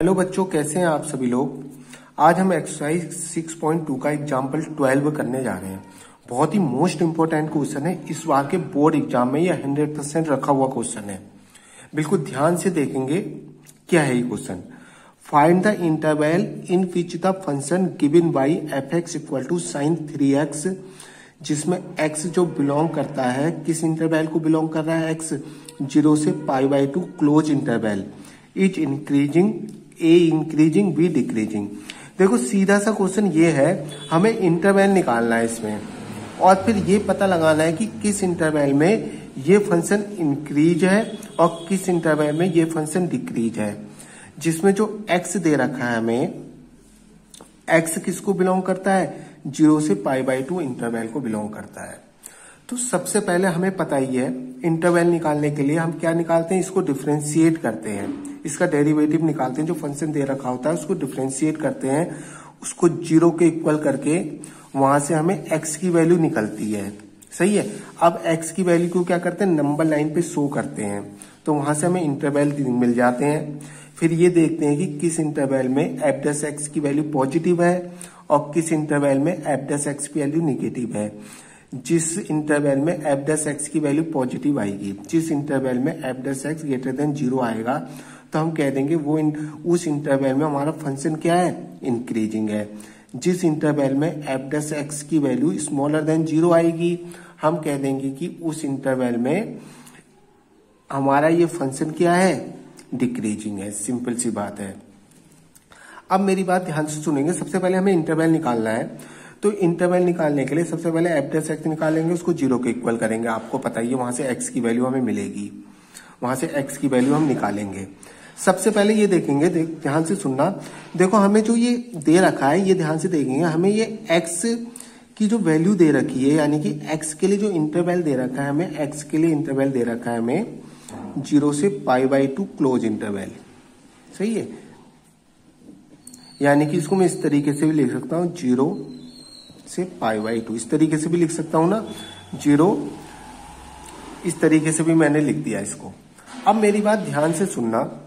Hello बच्चों, कैसे हैं आप सभी लोग। आज हम एक्सरसाइज 6.2 का एग्जाम्पल 12 करने जा रहे हैं। बहुत ही मोस्ट इंपोर्टेंट क्वेश्चन है, इस बार के बोर्ड एग्जाम में यह 100% रखा हुआ क्वेश्चन है। बिल्कुल ध्यान से देखेंगे क्या है ये question. Find the interval in which the function given by f(x) equal to sin 3x, जिसमें x जो बिलोंग करता है, किस इंटरवल को बिलोंग कर रहा है, x 0 से π/2 close interval, is increasing, A increasing, B decreasing. देखो सीधा सा क्वेश्चन ये है, हमें इंटरवल निकालना है इसमें और फिर ये पता लगाना है कि किस इंटरवल में ये फंक्शन इंक्रीज है और किस इंटरवल में ये फंक्शन डिक्रीज है। जिसमें जो x दे रखा है हमें, x किसको बिलोंग करता है, 0 से π/2 इंटरवल को बिलोंग करता है। तो सबसे पहले हमें पता ही है इंटरवल निकालने के लिए हम क्या निकालते हैं, इसको डिफरेंशिएट करते हैं, इसका डेरिवेटिव निकालते हैं। जो फंक्शन दे रखा होता है उसको डिफरेंशिएट करते हैं, उसको 0 के इक्वल करके वहां से हमें x की वैल्यू निकलती है। सही है। अब x की वैल्यू को क्या करते हैं, नंबर लाइन पे शो करते हैं, तो वहां से हमें इंटरवल मिल जाते हैं। फिर ये देखते हैं कि किस इंटरवल में f' की वैल्यू पॉजिटिव है और किस इंटरवल में f' की वैल्यू निगेटिव है। जिस इंटरवल में f' की वैल्यू पॉजिटिव आएगी, जिस इंटरवल में f' ग्रेटर देन 0 आएगा, तो हम कह देंगे वो उस इंटरवल में हमारा फंक्शन क्या है, इंक्रीजिंग है। जिस इंटरवल में f' की वैल्यू स्मॉलर देन 0 आएगी, हम कह देंगे कि उस इंटरवल में हमारा ये फंक्शन क्या है, डिक्रीजिंग है। सिंपल सी बात है। अब मेरी बात ध्यान से सुनेंगे। सबसे पहले हमें इंटरवल निकालना है, तो इंटरवल निकालने के लिए सबसे पहले f' निकालेंगे, उसको 0 के इक्वल करेंगे। आपको पता ही है वहां से x की वैल्यू हमें मिलेगी, वहां से x की वैल्यू हम निकालेंगे। सबसे पहले ये देखेंगे, ध्यान से सुनना। देखो हमें जो ये दे रखा है, ये ध्यान से देखेंगे, हमें ये x की जो वैल्यू दे रखी है, यानी कि x के लिए जो इंटरवल दे रखा है, हमें x के लिए इंटरवल दे रखा है हमें 0 से π/2 क्लोज इंटरवल। सही है। यानी कि इसको मैं इस तरीके से भी लिख सकता हूं, 0 से π/2, इस तरीके से भी लिख सकता हूं ना, 0 इस तरीके से भी मैंने लिख दिया इसको। अब मेरी बात ध्यान से सुनना,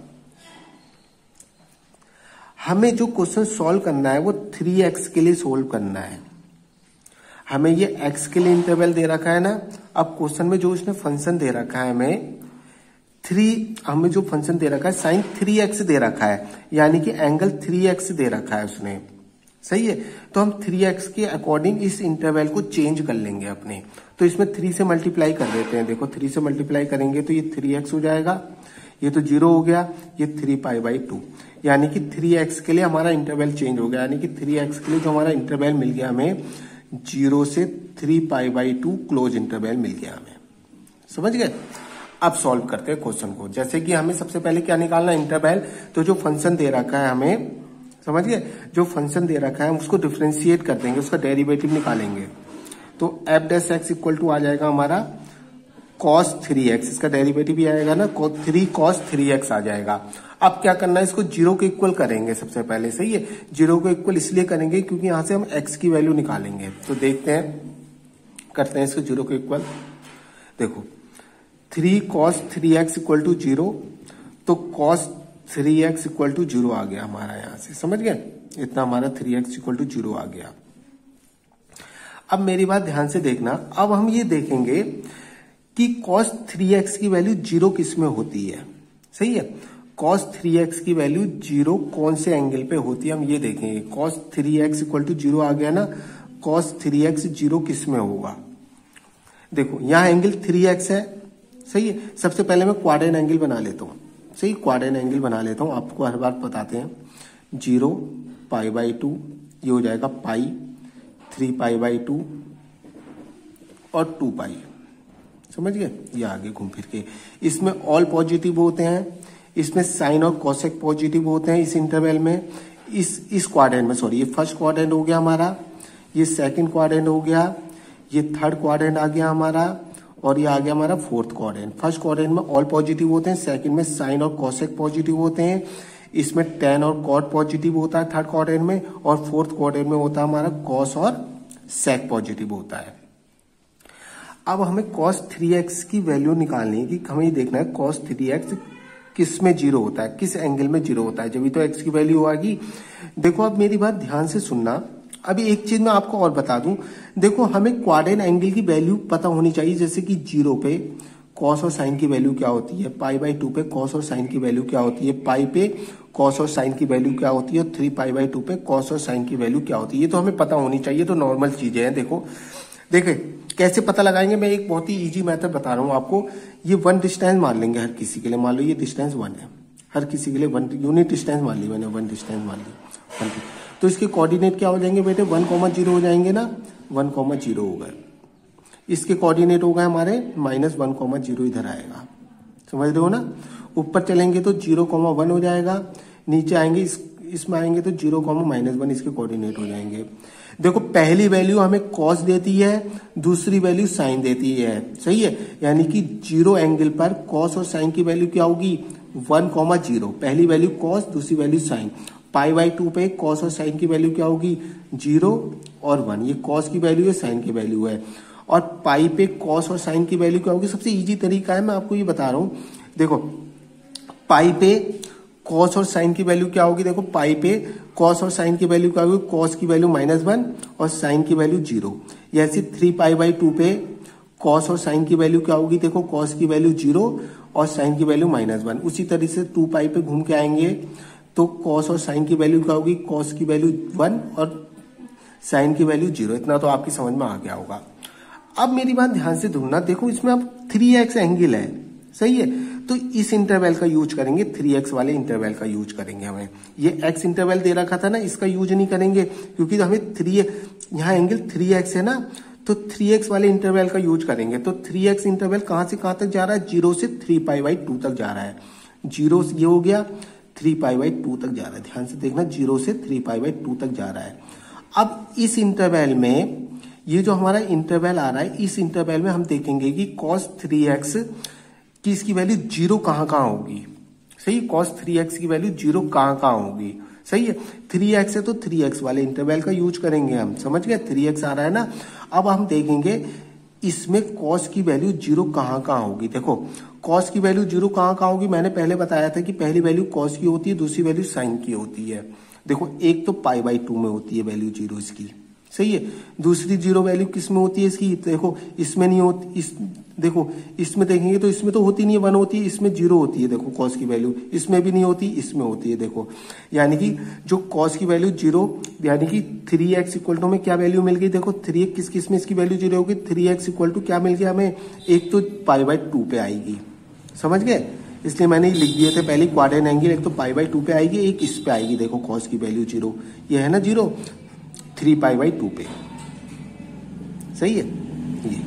हमें जो क्वेश्चन सॉल्व करना है वो 3x के लिए सॉल्व करना है। हमें ये x के लिए इंटरवल दे रखा है ना। अब क्वेश्चन में जो उसने फंक्शन दे रखा है हमें जो फंक्शन दे रखा है sin 3x दे रखा है, यानी कि एंगल 3x दे रखा है उसने। सही है। तो हम 3x के अकॉर्डिंग इस इंटरवल को चेंज कर लेंगे अपने। तो इसमें 3 से मल्टीप्लाई कर देते हैं। देखो 3 से मल्टीप्लाई करेंगे तो ये 3x हो जाएगा, ये तो 0 हो गया, ये 3π/2, यानी कि 3x के लिए हमारा इंटरवल चेंज हो गया। यानी कि 3x के लिए जो हमारा इंटरवल मिल गया हमें, 0 से 3π/2 क्लोज इंटरवल मिल गया हमें। समझ गए। अब सॉल्व करते हैं क्वेश्चन को। जैसे कि हमें सबसे पहले क्या निकालना है, इंटरवल। तो जो फंक्शन दे रखा है हमें, समझ गए, जो फंक्शन दे रखा है हम उसको डिफरेंशिएट कर देंगे, उसका डेरिवेटिव निकालेंगे। तो f' इक्वल टू आ जाएगा हमारा cos 3x, इसका डेरिवेटिव भी आएगा ना, 3 cos 3x आ जाएगा। अब क्या करना है, इसको 0 के इक्वल करेंगे सबसे पहले। सही है। 0 के इक्वल इसलिए करेंगे क्योंकि यहां से हम x की वैल्यू निकालेंगे। तो देखते हैं, करते हैं इसको 0 के इक्वल। देखो 3 cos 3x इक्वल टू 0, तो cos 3x इक्वल टू 0 आ गया हमारा यहां से। समझ गए, इतना हमारा 3x इक्वल टू 0 आ गया। अब मेरी बात ध्यान से देखना। अब हम ये देखेंगे कि cos 3x की वैल्यू 0 किस में होती है। सही है। cos 3x की वैल्यू 0 कौन से एंगल पे होती है, हम ये देखेंगे। cos 3x इक्वल टू 0 आ गया ना, cos 3x 0 किस में होगा। देखो यहां एंगल 3x है। सही है। सबसे पहले मैं क्वाड्रेंट एंगल बना लेता हूं। सही, क्वाड्रेंट एंगल बना लेता हूं, आपको हर बार बताते हैं। 0 π/2, ये हो जाएगा पाई, 3π/2 और 2π। समझ गए। ये आगे घूम फिर के इसमें ऑल पॉजिटिव होते हैं, इसमें साइन और कॉसेक पॉजिटिव होते हैं इस इंटरवल में, इस क्वाड्रेंट में। सॉरी, ये फर्स्ट क्वाड्रेंट हो गया हमारा, ये सेकंड क्वाड्रेंट हो गया, ये थर्ड क्वाड्रेंट आ गया हमारा, और ये आ गया हमारा फोर्थ क्वाड्रेंट। फर्स्ट क्वाड्रेंट में ऑल पॉजिटिव होते हैं, सेकंड में साइन और कॉसेक पॉजिटिव होते हैं, इसमें tan और cot पॉजिटिव होता है थर्ड क्वाड्रेंट में, और फोर्थ क्वाड्रेंट में होता है हमारा cos और sec पॉजिटिव होता है। अब हमें cos 3x की वैल्यू निकालनी है कि हमें ये देखना है cos 3x किस में जीरो होता है, किस एंगल में जीरो होता है, जब भी तो एक्स की वैल्यू आएगी। देखो अब मेरी बात ध्यान से सुनना। अभी एक चीज मैं आपको और बता दूं, देखो हमें क्वाड्रेंट एंगल की वैल्यू पता होनी चाहिए, जैसे कि 0 पे कॉस और साइन की वैल्यू क्या होती है, π/2 पे कॉस और साइन की वैल्यू क्या होती है, पाई पे कॉस और साइन की वैल्यू क्या होती है, 3π/2 पे कॉस और साइन की वैल्यू क्या होती है। ये तो हमें पता होनी चाहिए, तो नॉर्मल चीजें हैं। देखो देखे कैसे पता लगाएंगे, मैं एक बहुत ही इजी मेथड बता रहा हूँ आपको। ये 1 डिस्टेंस मान लेंगे हर किसी के लिए, मान लो ये डिस्टेंस 1 है, हर किसी के लिए 1 यूनिट डिस्टेंस मान ली मैंने, 1 डिस्टेंस मान ली। तो इसके कोऑर्डिनेट क्या हो जाएंगे बेटे, 1,0 हो जाएंगे ना, 1,0 हो गए। इसके कोऑर्डिनेट हो गए हमारे -1,0 इधर आएगा, समझ रहे हो ना। ऊपर चलेंगे तो 0,1 हो जाएगा, नीचे आएंगे इसमें आएंगे तो 0,-1 इसके कोऑर्डिनेट हो जाएंगे। देखो पहली वैल्यू हमें कॉस देती है, दूसरी वैल्यू साइन देती है, सही है। यानी कि 0 एंगल पर कॉस और साइन की वैल्यू क्या होगी, 1,0। पहली वैल्यू कॉस, दूसरी वैल्यू साइन। π/2 पे कॉस और साइन की वैल्यू क्या होगी, 0 और 1। ये कॉस की वैल्यू है, साइन की वैल्यू है। और पाई पे कॉस और साइन की वैल्यू क्या होगी, सबसे इजी तरीका है, मैं आपको ये बता रहा हूं। देखो पाई पे कॉस और साइन की वैल्यू क्या होगी, देखो पाई पे कॉस और साइन की वैल्यू क्या होगी, कॉस की वैल्यू -1 और साइन की वैल्यू 0। ऐसे 3π/2 पे कॉस और साइन की वैल्यू क्या होगी, देखो कॉस की वैल्यू 0 और साइन की वैल्यू -1। उसी तरीके से 2π पे घूम के आएंगे तो कॉस और साइन की वैल्यू क्या होगी, कॉस की वैल्यू 1 और साइन की वैल्यू 0। इतना तो आपकी समझ में आ गया होगा। अब मेरी बात ध्यान से सुनना, देखो इसमें अब 3x एंगल है, सही है। तो इस इंटरवल का यूज करेंगे, 3x वाले इंटरवल का यूज करेंगे। हमें ये x इंटरवल दे रखा था ना, इसका यूज नहीं करेंगे क्योंकि हमें 3 यहाँ एंगल 3x है ना, तो 3x वाले इंटरवल का यूज करेंगे। तो 3x इंटरवल कहां से कहां तक जा रहा है, 0 से 3π/2 तक जा रहा है। 0 ये हो गया, 3π/2 तक जा रहा है। ध्यान से देखना, 0 से 3π/2 तक जा रहा है। अब इस इंटरवल में ये जो हमारा इंटरवल आ रहा है, इस इंटरवल में हम देखेंगे कि cos 3x की इसकी वैल्यू 0 कहां होगी, सही। cos 3x की वैल्यू 0 कहां होगी, सही है। 3x है तो 3x वाले इंटरवल का यूज करेंगे हम, समझ गए। 3x आ रहा है ना। अब हम देखेंगे इसमें cos की वैल्यू 0 कहां होगी। देखो cos की वैल्यू 0 कहां होगी, मैंने पहले बताया था कि पहली वैल्यू cos की होती है, दूसरी वैल्यू साइन की होती है। देखो एक तो π/2 में होती है वैल्यू 0 इसकी, सही है। दूसरी 0 वैल्यू किस में होती है इसकी, देखो इसमें नहीं होती, देखो इसमें देखेंगे तो इसमें तो होती नहीं है, 1 होती है, इसमें 0 होती है। देखो cos की वैल्यू इसमें भी नहीं होती, इसमें होती है। देखो यानी कि जो cos की वैल्यू 0, यानी कि 3x इक्वल टू में क्या वैल्यू मिल गई, देखो 3x किस में इसकी वैल्यू 0 होगी, 3x इक्वल टू क्या मिल गया हमें, एक तो π/2 पे आएगी, समझ गए। इसलिए मैंने लिख दिए थे पहले क्वाड्रेंट एंगल, एक तो π/2 पे आएगी, एक इस पे आएगी। देखो cos की वैल्यू 0, ये है ना 0, 3π/2 पे, सही है। ये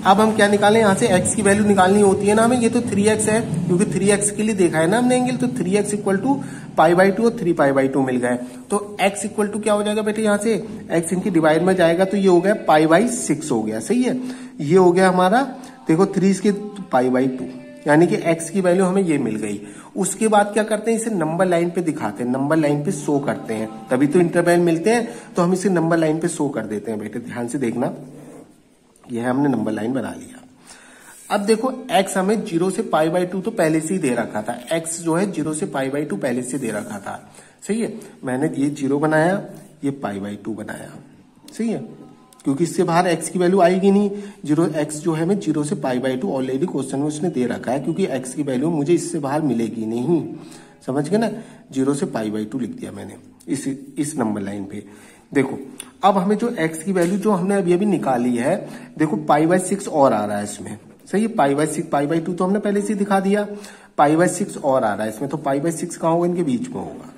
अब हम क्या निकालें, यहां से x की वैल्यू निकालनी होती है ना हमें। ये तो 3x है क्योंकि 3x के लिए देखा है ना हमने एंगल, तो 3x इक्वल टू π/2 और 3π/2 मिल गए। तो x इक्वल टू क्या हो जाएगा बेटे, यहाँ से x इनकी डिवाइड में जाएगा तो ये हो गया π/6 हो गया, सही है। ये हो गया हमारा, देखो 3 के π/2, यानी कि x की वैल्यू हमें ये मिल गई। उसके बाद क्या करते हैं, इसे नंबर लाइन पे दिखाते हैं, नंबर लाइन पे शो करते हैं, तभी तो इंटरवल मिलते हैं। तो हम इसे नंबर लाइन पे शो कर देते हैं बेटे, ध्यान से देखना। यह हमने नंबर लाइन बना लिया। अब देखो x हमें 0 से π/2 तो पहले से ही दे रखा था, x जो है 0 से π/2 पहले से दे रखा था, सही है। मैंने ये 0 बनाया, ये π/2 बनाया, सही है, क्योंकि इससे बाहर x की वैल्यू आएगी नहीं। 0 x जो है मैं 0 से π/2 ऑलरेडी क्वेश्चन में उसने दे रखा है, क्योंकि x की वैल्यू मुझे इससे बाहर मिलेगी नहीं, समझ गए ना। 0 से π/2 लिख दिया मैंने इस नंबर लाइन पे। देखो अब हमें जो x की वैल्यू जो हमने अभी निकाली है, देखो π/6 और आ रहा है इसमें, सही है। π/2 तो हमने पहले से दिखा दिया, π/6 और आ रहा है इसमें, तो π/6 कहाँ होगा, इनके बीच में होगा।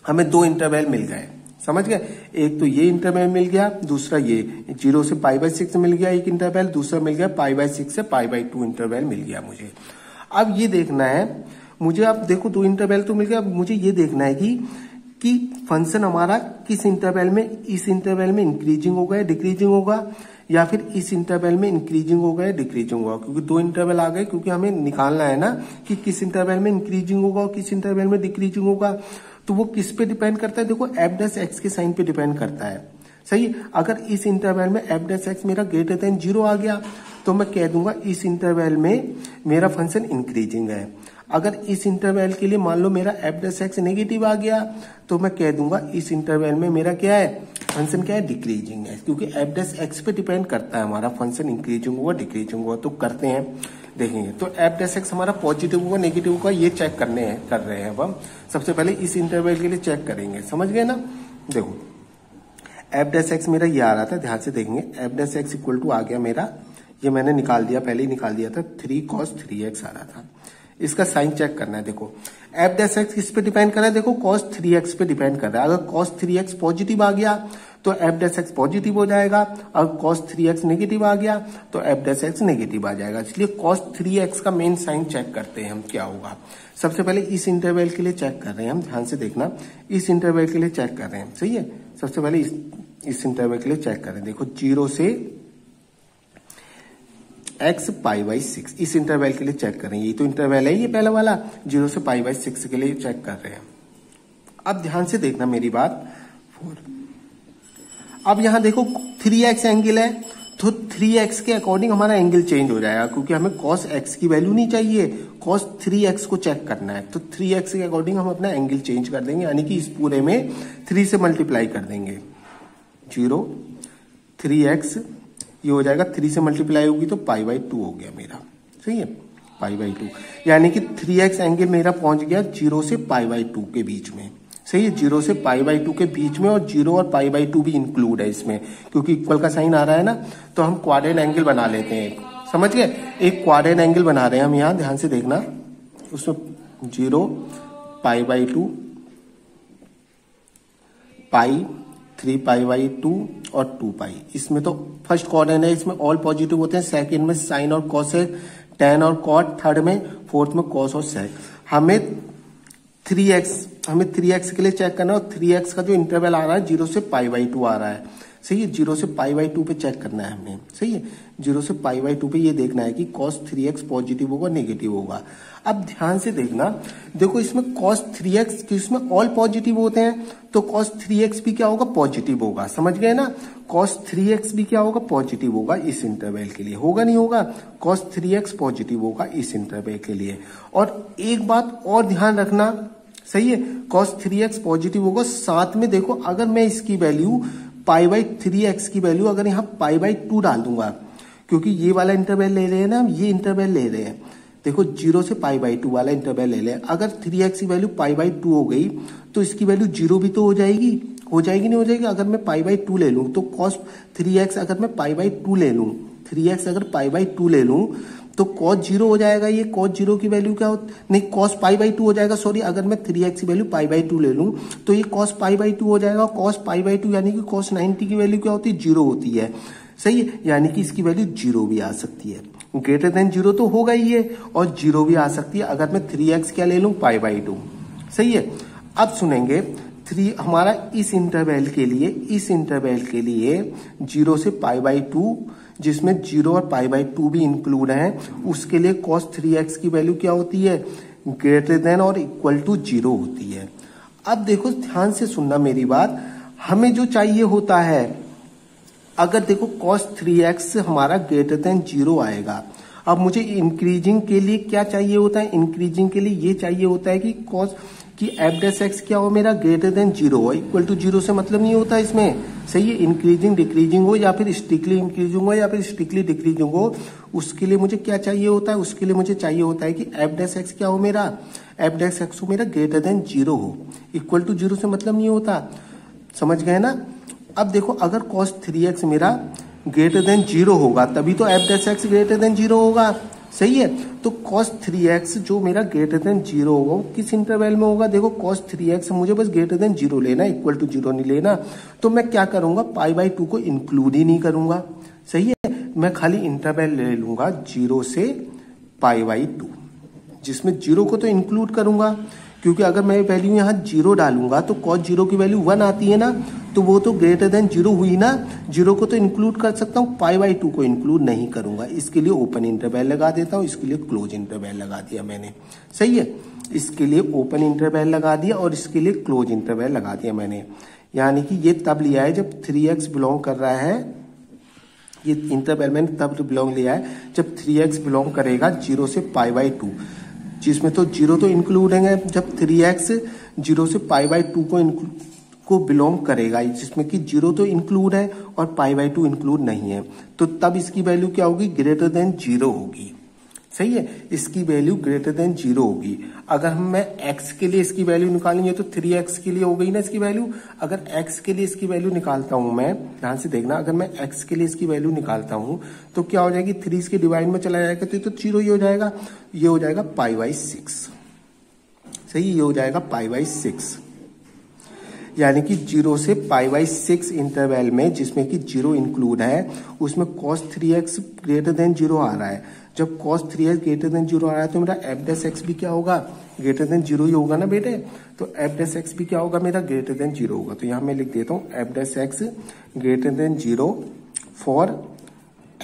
हमें 2 इंटरवल मिल गए, समझ गए। एक तो ये इंटरवल मिल गया, दूसरा ये 0 से π/6 मिल गया एक इंटरवल, दूसरा मिल गया π/6 से π/2 इंटरवल मिल गया मुझे। अब ये देखना है मुझे, अब देखो 2 इंटरवल तो मिल गया, अब मुझे ये देखना है कि फंक्शन हमारा किस इंटरवल में, इस इंटरवल में इंक्रीजिंग होगा या डिक्रीजिंग होगा, या फिर इस इंटरवल में इंक्रीजिंग होगा या डिक्रीजिंग होगा। क्योंकि 2 इंटरवल आ गए, क्योंकि हमें निकालना है ना कि किस इंटरवल में इंक्रीजिंग होगा और किस इंटरवल में डिक्रीजिंग होगा। तो वो किस पे डिपेंड करता है, देखो f' के साइन पे डिपेंड करता है, सही। अगर इस इंटरवल में f' मेरा ग्रेटर देन 0 आ गया तो मैं कह दूंगा इस इंटरवल में मेरा फंक्शन इंक्रीजिंग है। अगर इस इंटरवल के लिए मान लो मेरा एफ डैश एक्स नेगेटिव आ गया तो मैं कह दूंगा इस इंटरवल में मेरा क्या है, फंक्शन क्या है, डिक्रीजिंग है, क्योंकि एफ डैश एक्स पे डिपेंड करता है हमारा फंक्शन इंक्रीजिंग हुआ डिक्रीजिंग हुआ। तो करते हैं, देखेंगे तो एफ डैश एक्स हमारा पॉजिटिव होगा नेगेटिव होगा ये चेक कर रहे हैं। अब हम सबसे पहले इस इंटरवल के लिए चेक करेंगे, समझ गए ना। देखो एफ डैश एक्स मेरा ये आ रहा था, ध्यान से देखेंगे F dash x equal to आ गया मेरा, ये मैंने निकाल दिया, पहले ही निकाल दिया था, 3 cos 3x आ रहा था। इसका साइन चेक करना है। देखो एफ डैश एक्स किस पे डिपेंड कर रहा है, देखो cos 3x पे डिपेंड कर रहा है। अगर cos 3x पॉजिटिव आ गया तो एफ डैश एक्स पॉजिटिव हो जाएगा, अगर cos 3x नेगेटिव आ गया तो एफ डैश एक्स नेगेटिव आ जाएगा। इसलिए cos 3x का मेन साइन चेक करते हैं हम क्या होगा। सबसे पहले इस इंटरवल के लिए चेक कर रहे हैं हम, ध्यान से देखना, इस इंटरवल के लिए चेक कर रहे हैं, सही है। सबसे पहले इस इंटरवल के लिए चेक करें, देखो 0 से x π/6 इस इंटरवल के लिए चेक करें, ये तो इंटरवल है ये पहला वाला, 0 से π/6 के लिए चेक कर रहे हैं। अब ध्यान से देखना मेरी बात, 4। अब यहां देखो 3x एंगल है तो 3x के अकॉर्डिंग हमारा एंगल चेंज हो जाएगा, क्योंकि हमें cos x की वैल्यू नहीं चाहिए, cos 3x को चेक करना है। तो 3x के अकॉर्डिंग हम अपना एंगल चेंज कर देंगे, यानी कि इस पूरे में 3 से मल्टीप्लाई कर देंगे। 0 3x ये हो जाएगा, 3 से मल्टीप्लाई होगी तो π/2 हो गया मेरा, सही है, π/2, यानी कि 3x एंगल मेरा पहुंच गया 0 से π/2 के बीच में, सही है, 0 से π/2 के बीच में, और 0 और π/2 भी इंक्लूड है इसमें, क्योंकि इक्वल का साइन आ रहा है ना। तो हम क्वाड्रेंट एंगल बना लेते हैं, समझ गए, एक क्वाड्रेंट एंगल बना रहे हैं हम यहाँ, ध्यान से देखना, उसमें 0 π/2 पाई 3 π/2 और 2 पाई, इसमें तो फर्स्ट क्वाड्रेंट है, इसमें ऑल पॉजिटिव होते हैं, सेकंड में साइन और कॉसेक, tan और कॉट, थर्ड में, फोर्थ में कॉस और सेक। हमें 3x के लिए चेक करना है, और 3x का जो इंटरवल आ रहा है 0 से π/2 आ रहा है, सही है, 0 से π/2 पे चेक करना है हमें, सही है, 0 से π/2 पे ये देखना है कि cos 3x पॉजिटिव होगा नेगेटिव होगा। अब ध्यान से देखना, देखो इसमें cos 3x इसमें ऑल पॉजिटिव होते हैं, तो cos 3x भी क्या होगा, पॉजिटिव होगा, समझ गए ना, cos 3x भी क्या होगा, पॉजिटिव होगा इस इंटरवल के लिए, होगा नहीं होगा, cos 3x पॉजिटिव होगा इस इंटरवल के लिए। और एक बात और ध्यान रखना, सही है, cos 3x पॉजिटिव होगा, साथ में देखो अगर मैं इसकी वैल्यू π/3x की वैल्यू अगर यहाँ π/2 डाल दूंगा, क्योंकि ये वाला इंटरवल ले रहे हैं ना, ये इंटरवल ले रहे हैं, देखो 0 से π/2 वाला इंटरवल ले लें, अगर 3x की वैल्यू π/2 हो गई तो इसकी वैल्यू 0 भी तो हो जाएगी नहीं हो जाएगी। अगर मैं π/2 ले लूं तो cos 3x अगर मैं π/2 ले लूं, 3x अगर π/2 ले लूं तो cos 0 हो जाएगा, ये cos 0 की वैल्यू क्या नहीं, cos π/2 हो जाएगा, सॉरी, अगर मैं 3x की वैल्यू π/2 ले लूं तो ये cos π/2 हो जाएगा, cos π/2 यानी कि cos 90 की वैल्यू क्या होती है, 0 होती है, सही है, यानी कि इसकी वैल्यू 0 भी आ सकती है, ग्रेटर देन 0 तो होगा ही है, और 0 भी आ सकती है अगर मैं 3x क्या ले लूं, π/2, सही है। अब सुनेंगे 3 हमारा इस इंटरवल के लिए 0 से π/2 जिसमें 0 और π/2 भी इंक्लूड है, उसके लिए cos 3x की वैल्यू क्या होती है, ग्रेटर देन और इक्वल टू 0 होती है। अब देखो ध्यान से सुनना मेरी बात, हमें जो चाहिए होता है, अगर देखो cos 3x हमारा ग्रेटर देन 0 आएगा, अब मुझे इंक्रीजिंग के लिए क्या चाहिए होता है, इंक्रीजिंग के लिए ये चाहिए होता है कि cos कि एफ डैश एक्स क्या हो मेरा, ग्रेटर देन 0 हो, इक्वल टू 0 से मतलब नहीं होता इसमें, सही है, इंक्रीजिंग डिक्रीजिंग हो या फिर स्ट्रिक्टली इंक्रीजिंग हो या फिर स्ट्रिक्टली डिक्रीजिंग हो, उसके लिए मुझे क्या चाहिए होता है, उसके लिए मुझे चाहिए होता है कि एफ डैश एक्स क्या हो मेरा, एफ डैश एक्स हो मेरा ग्रेटर देन 0 हो, इक्वल टू 0 से मतलब नहीं होता, समझ गए ना। अब देखो अगर cos 3x मेरा ग्रेटर देन 0 होगा तभी तो F dash x greater than 0 होगा, सही है, तो cos 3x जो मेरा ग्रेटर देन 0 होगा वो किस इंटरवल में होगा, देखो cos 3x मुझे बस ग्रेटर देन 0 लेना, इक्वल टू 0 नहीं लेना, तो मैं क्या करूंगा, π/2 को इंक्लूड ही नहीं करूंगा, सही है, मैं खाली इंटरवल ले लूंगा 0 से π/2, जिसमें 0 को तो इंक्लूड करूंगा, क्योंकि अगर मैं वैल्यू यहाँ 0 डालूंगा तो cos 0 की वैल्यू 1 आती है ना, तो वो तो ग्रेटर देन 0 हुई ना, 0 को तो इंक्लूड कर सकता हूँ, π/2 को इंक्लूड नहीं करूंगा, इसके लिए ओपन इंटरवल लगा देता हूँ, इसके लिए क्लोज इंटरवल लगा दिया मैंने, सही है, इसके लिए ओपन इंटरवल लगा दिया और इसके लिए क्लोज इंटरवल लगा दिया मैंने, यानी कि ये तब लिया है जब 3x बिलोंग कर रहा है, ये इंटरवल मैंने तब बिलोंग लिया है जब 3x बिलोंग करेगा 0 से π/2, जिसमें तो 0 तो इंक्लूड है, जब 3x 0 से π/2 को बिलोंग करेगा, जिसमें कि 0 तो इंक्लूड है और π/2 इंक्लूड नहीं है, तो तब इसकी वैल्यू क्या होगी, ग्रेटर देन 0 होगी। सही है, इसकी वैल्यू ग्रेटर देन 0 होगी। अगर मैं x के लिए इसकी वैल्यू निकालेंगे तो 3x के लिए हो गई ना इसकी वैल्यू। अगर x के लिए इसकी वैल्यू निकालता हूं मैं, ध्यान से देखना, अगर मैं x के लिए इसकी वैल्यू निकालता हूं तो क्या हो जाएगी, 3 इसके डिवाइड में चला जाएगा तो 0 ही हो जाएगा। ये हो जाएगा π/6। सही, ये हो जाएगा π/6, यानी कि 0 से π/6 इंटरवल में, जिसमें कि 0 इंक्लूड है, उसमें cos 3x ग्रेटर देन 0 आ रहा है। जब cos 3x ग्रेटर देन 0 आ रहा है तो मेरा f' भी क्या होगा, ग्रेटर देन 0 ही होगा ना बेटे। तो f' भी क्या होगा, मेरा ग्रेटर देन 0 होगा। तो यहां मैं लिख देता हूं f' greater than 0 for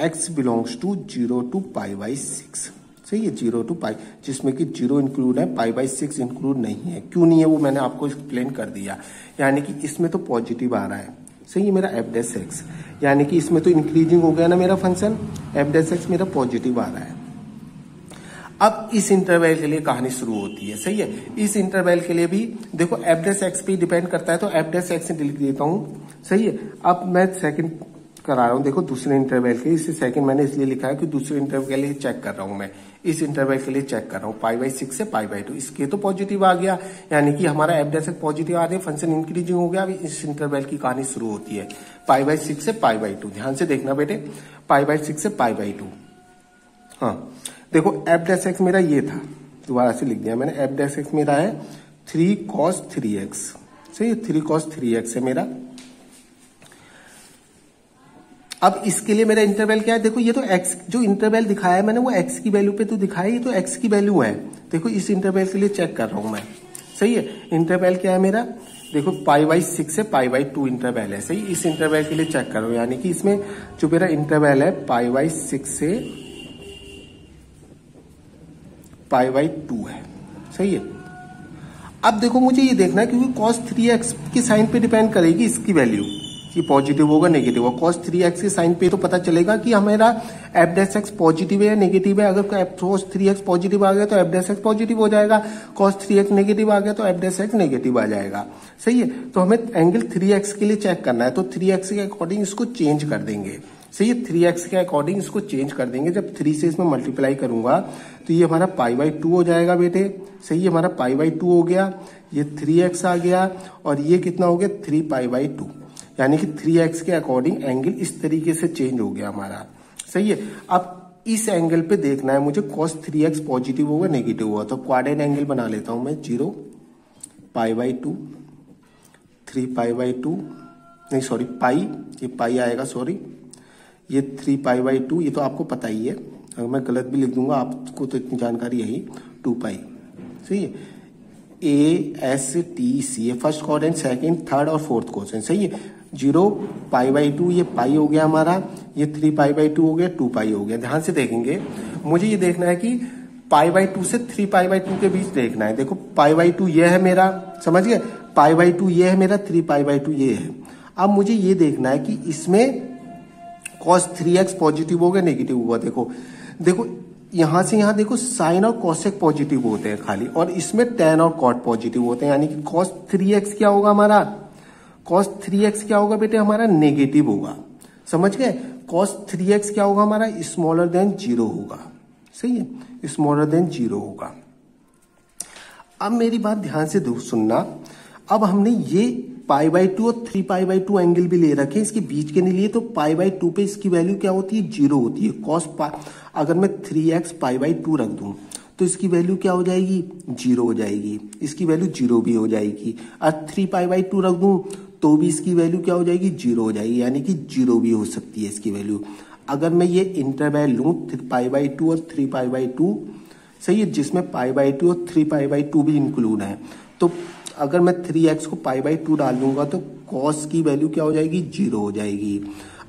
x belongs to 0 to π/6। सही है, 0 to π, जिसमें कि 0 इंक्लूड है, π/6 इंक्लूड नहीं है। क्यों नहीं है वो मैंने आपको एक्सप्लेन कर दिया। यानी कि इसमें तो पॉजिटिव आ रहा है। सही है, मेरा f', यानी कि इसमें तो इंक्रीजिंग हो गया ना मेरा फंक्शन, f' मेरा पॉजिटिव आ रहा है। अब इस इंटरवल के लिए कहानी शुरू होती है। सही है, इस इंटरवल के लिए भी देखो f' पे डिपेंड करता है, तो f' लिख देता हूं। सही है, अब मैं सेकंड करा रहा हूं, देखो दूसरे इंटरवल के, इसे सेकंड मैंने इसलिए लिखा है कि दूसरे इंटरवल के लिए चेक कर रहा हूं मैं, इस इंटरवल के लिए चेक कर रहा हूं, π/6 से π/2। इसके तो पॉजिटिव आ गया, यानी कि हमारा f' पॉजिटिव आ रहा है, फंक्शन इंक्रीजिंग हो गया। अभी इस इंटरवल की कहानी शुरू होती है π/6 से π/2। ध्यान से देखना बेटे, π/6 से π/2। हाँ देखो f' मेरा ये था, दोबारा से लिख दिया मैंने, f' मेरा है 3 cos 3x। सही है, 3 cos 3x है मेरा। अब इसके लिए मेरा इंटरवल क्या है, देखो ये तो x जो इंटरवल दिखाया है मैंने, वो x की वैल्यू पे तो दिखाया, ये तो x की वैल्यू है। देखो इस इंटरवल के लिए चेक कर रहा हूं मैं। सही है, इंटरवल क्या है मेरा, देखो π/6 से π/2 इंटरवल है। सही, इस इंटरवल के लिए चेक करो, यानी कि इसमें जो मेरा इंटरवल है π/6 से π/2 है। सही है, अब देखो मुझे ये देखना है, क्योंकि cos 3x के साइन पे डिपेंड करेगी इसकी वैल्यू, कि पॉजिटिव होगा नेगेटिव होगा। cos 3x के साइन पे तो पता चलेगा कि हमारा f' पॉजिटिव है या नेगेटिव है। अगर cos 3x पॉजिटिव आ गया तो f' पॉजिटिव हो जाएगा, cos 3x नेगेटिव आ गया तो f' नेगेटिव आ जाएगा। सही है, तो हमें एंगल 3x के लिए चेक करना है, तो 3x के अकॉर्डिंग इसको चेंज कर देंगे। सही है, 3x के अकॉर्डिंग इसको चेंज कर देंगे। जब 3 से इसमें मल्टीप्लाई करूंगा तो ये हमारा π/2 हो जाएगा बेटे। सही है, हमारा π/2 हो गया, ये 3x आ गया, और ये कितना हो गया, 3 π/2, यानी कि 3x के अकॉर्डिंग एंगल इस तरीके से चेंज हो गया हमारा। सही है, अब इस एंगल पे देखना है मुझे, cos 3x पॉजिटिव होगा नेगेटिव होगा, तो क्वाड्रेंट एंगल बना लेता हूं मैं, 0 π/2 3 π/2, नहीं सॉरी पाई, ये पाई आएगा, सॉरी ये 3 π/2, ये तो आपको पता ही है, अगर मैं गलत भी लिख दूंगा आपको तो इतनी जानकारी है ही, 2 पाई। सही है, ASTC first quadrant, second, third और फोर्थ क्वेश्चन। सही है, 0 π/2, ये पाई हो गया हमारा, ये 3 π/2 हो गया, 2 पाई हो गया। ध्यान से देखेंगे, मुझे ये देखना है कि π/2 से 3 π/2 के बीच देखना है। देखो π/2 ये है मेरा, समझ गए, π/2 ये है मेरा, 3 π/2 ये है। अब मुझे ये देखना है कि इसमें cos 3x पॉजिटिव होगा नेगेटिव होगा। देखो यहां से यहां देखो, साइन और कोसेक पॉजिटिव होते हैं खाली, और इसमें tan और कॉट पॉजिटिव होते हैं, यानी कि cos 3x क्या होगा हमारा, cos 3x क्या होगा बेटे हमारा, नेगेटिव होगा। समझ गए, cos 3x क्या होगा हमारा, स्मॉलर देन 0 होगा। सही है, स्मॉलर देन 0 होगा। अब मेरी बात ध्यान से सुनना, अब हमने ये π/2 और 3 π/2 एंगल भी ले रखे, इसके बीच के नहीं लिए, तो π/2 पे इसकी वैल्यू क्या होती है, 0 होती है। cos अगर मैं 3x π/2 रख दूं तो इसकी वैल्यू क्या हो जाएगी, 0 हो जाएगी, इसकी वैल्यू 0 भी हो जाएगी। और 3 π/2 रख दूं तो भी इसकी वैल्यू क्या हो जाएगी, 0 हो जाएगी, यानी कि 0 भी हो सकती है इसकी वैल्यू। अगर मैं ये इंटरवल लूं π/2 और 3 π/2, सही है, जिसमें π/2 और 3 π/2 भी इंक्लूड है, तो अगर मैं 3x को π/2 डाल दूंगा तो cos की वैल्यू क्या हो जाएगी, 0 हो जाएगी।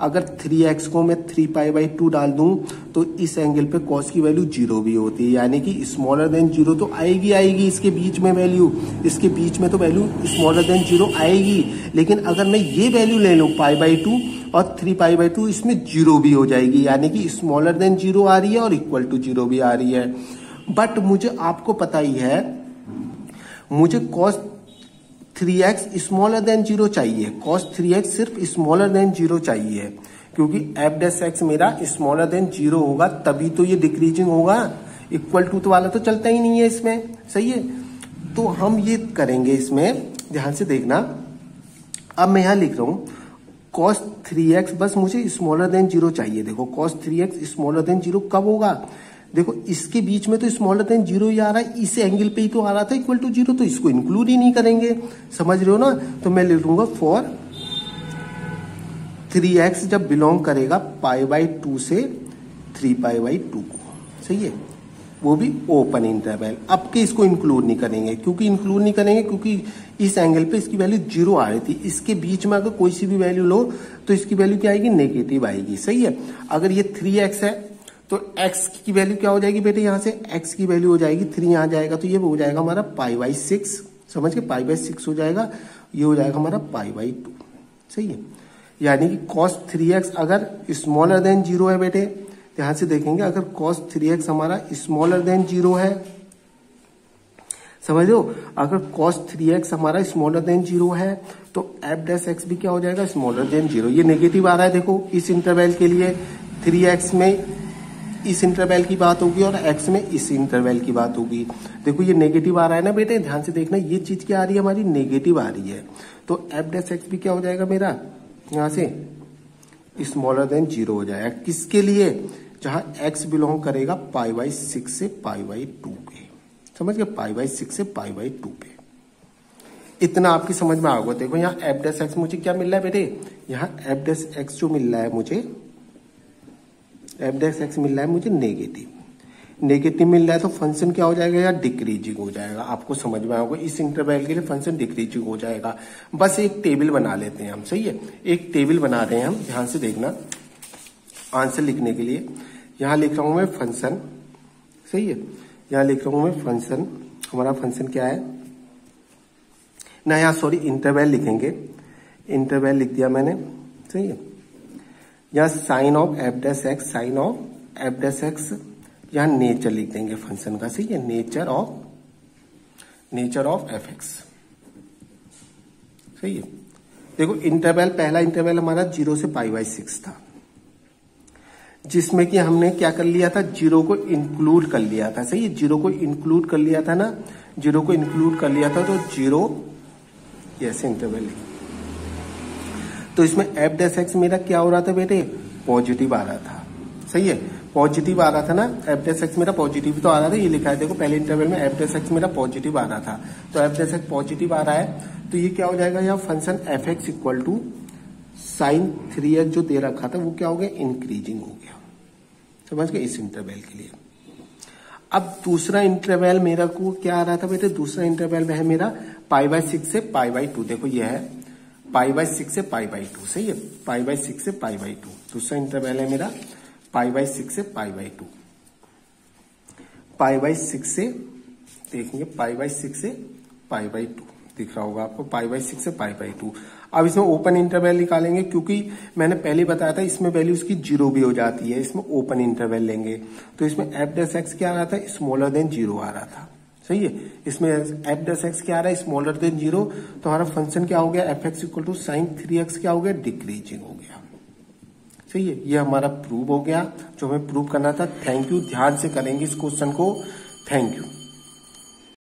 अगर 3x को मैं 3 π/2 डाल दूं तो इस एंगल पे cos की वैल्यू 0 भी होती है, यानी कि स्मॉलर देन 0 तो आएगी इसके बीच में वैल्यू, इसके बीच में तो वैल्यू स्मॉलर देन 0 आएगी। लेकिन अगर मैं ये वैल्यू ले लूं π/2 और 3 π/2, इसमें 0 भी हो जाएगी, यानी कि स्मॉलर देन 0 आ रही है और इक्वल टू 0 भी आ रही है। बट मुझे आपको पता ही है मुझे cos 3x स्मॉलर देन 0 चाहिए, cos 3x सिर्फ स्मॉलर देन 0 चाहिए, क्योंकि एफ डैश एक्स मेरा स्मॉलर देन 0 होगा तभी तो ये डिक्रीजिंग होगा। इक्वल टू तो वाला तो चलता ही नहीं है इसमें, सही है। तो हम ये करेंगे, इसमें ध्यान से देखना। अब मैं यहां लिख रहा हूं cos 3x, बस मुझे स्मॉलर देन 0 चाहिए। देखो cos 3x स्मॉलर देन 0 कब होगा, देखो इसके बीच में तो स्मॉलर देन 0 ही आ रहा है, इस एंगल पे ही तो आ रहा था इक्वल टू 0, तो इसको इंक्लूड ही नहीं करेंगे, समझ रहे हो ना। तो मैं लिख लूंगा फॉर 3x जब बिलोंग करेगा π/2 से 3π/2 को, सही है, वो भी ओपन इंटरवल। अब के इसको इंक्लूड नहीं करेंगे, क्योंकि इंक्लूड नहीं करेंगे क्योंकि इस एंगल पे इसकी वैल्यू 0 आ रही थी। इसके बीच में अगर कोई सी भी वैल्यू लो तो इसकी वैल्यू क्या आएगी, नेगेटिव आएगी, सही है। अगर ये 3x है तो x की वैल्यू क्या हो जाएगी बेटे, यहां से x की वैल्यू हो जाएगी 3, यहां जाएगा तो ये हो जाएगा हमारा π/6, समझ के π/6 हो जाएगा, ये हो जाएगा हमारा π/2, सही है। यानी कि cos 3x अगर स्मॉलर देन 0 है बेटे, ध्यान से देखेंगे, अगर cos 3x हमारा स्मॉलर देन 0 है, समझ लो, अगर cos 3x हमारा स्मॉलर देन 0 है तो f डैश x भी क्या हो जाएगा, स्मॉलर देन 0। ये नेगेटिव आ रहा है, देखो इस इंटरवल के लिए 3x में इस इंटरवल की बात होगी और x में इस इंटरवल की बात होगी। देखो ये नेगेटिव आ रहा है ना बेटे, ध्यान से देखना, ये चीज क्या आ रही है हमारी, नेगेटिव आ रही है। तो f डैश x भी क्या हो जाएगा मेरा, यहां से स्मॉलर देन 0 हो जाएगा, किसके लिए, जहां x बिलोंग करेगा π/6 से π/2 पे, समझ गए, π/6 से π/2 पे। इतना आपकी समझ में आ गया। देखो यहाँ f डैश x मुझे क्या मिल रहा है बेटे, यहाँ f डैश x जो मिल रहा है मुझे, f डैश x मिल रहा है मुझे नेगेटिव मिल रहा है, तो फंक्शन क्या हो जाएगा, या डिक्रीजिंग हो जाएगा। आपको समझ में आएगा, इस इंटरवल के लिए फंक्शन डिक्रीजिंग हो जाएगा। बस एक टेबल बना लेते हैं हम, सही है, एक टेबल बना रहे हैं हम, ध्यान से देखना। आंसर लिखने के लिए यहां लिख रहा हूं मैं फंक्शन, सही है, यहां लिख रहा हूं मैं फंक्शन, हमारा फंक्शन क्या है ना, यहाँ सॉरी इंटरवल लिखेंगे, इंटरवल लिख दिया मैंने, सही है। यहाँ sign of F dash X, sign of F dash X, यहाँ नेचर लिख देंगे फंक्शन का, सही है, नेचर ऑफ एफ एक्स, सही है। देखो इंटरवल, पहला इंटरवल हमारा 0 से π/6 था, जिसमें कि हमने क्या कर लिया था, 0 को इंक्लूड कर लिया था, सही है, 0 को इंक्लूड कर लिया था ना, 0 को इंक्लूड कर लिया था, तो 0 ऐसे इंटरवल। तो इसमें एफ डैश एक्स मेरा क्या हो रहा था बेटे, पॉजिटिव आ रहा था, सही है, पॉजिटिव आ रहा था ना, एफ डैश एक्स मेरा पॉजिटिव तो आ रहा था, ये लिखा है देखो पहले इंटरवल में एफ डैश एक्स मेरा पॉजिटिव आ रहा था, तो एफ डैश एक्स पॉजिटिव आ रहा है, तो ये क्या हो जाएगा, यहाँ function F X equal to sine 3x जो दे रखा था वो क्या हो गया, इंक्रीजिंग हो गया, समझ गए, इस इंटरवल के लिए। अब दूसरा इंटरवल मेरा को क्या आ रहा था बेटे, दूसरा इंटरवल में है मेरा π/6 से π/2, देखो ये है π/6 से π/2, सही है, π/6 से π/2, दूसरा इंटरवल है मेरा π/6 से π/2, π/6 से देखेंगे, π/6 से π/2 दिख रहा होगा आपको, π/6 से π/2। अब इसमें ओपन इंटरवल निकालेंगे, क्योंकि मैंने पहले बताया था इसमें वैल्यू इसकी 0 भी हो जाती है, इसमें ओपन इंटरवल लेंगे, तो इसमें एफ डैश एक्स क्या आ रहा था, स्मॉलर देन 0 आ रहा था, सही है, इसमें एफ डैश एक्स क्या आ रहा है, स्मॉलर देन 0, तो हमारा फंक्शन क्या हो गया, F X equal to sine 3x क्या हो गया, डिक्रीजिंग हो गया, सही है। ये हमारा प्रूव हो गया जो हमें प्रूव करना था। थैंक यू, ध्यान से करेंगे इस क्वेश्चन को, थैंक यू।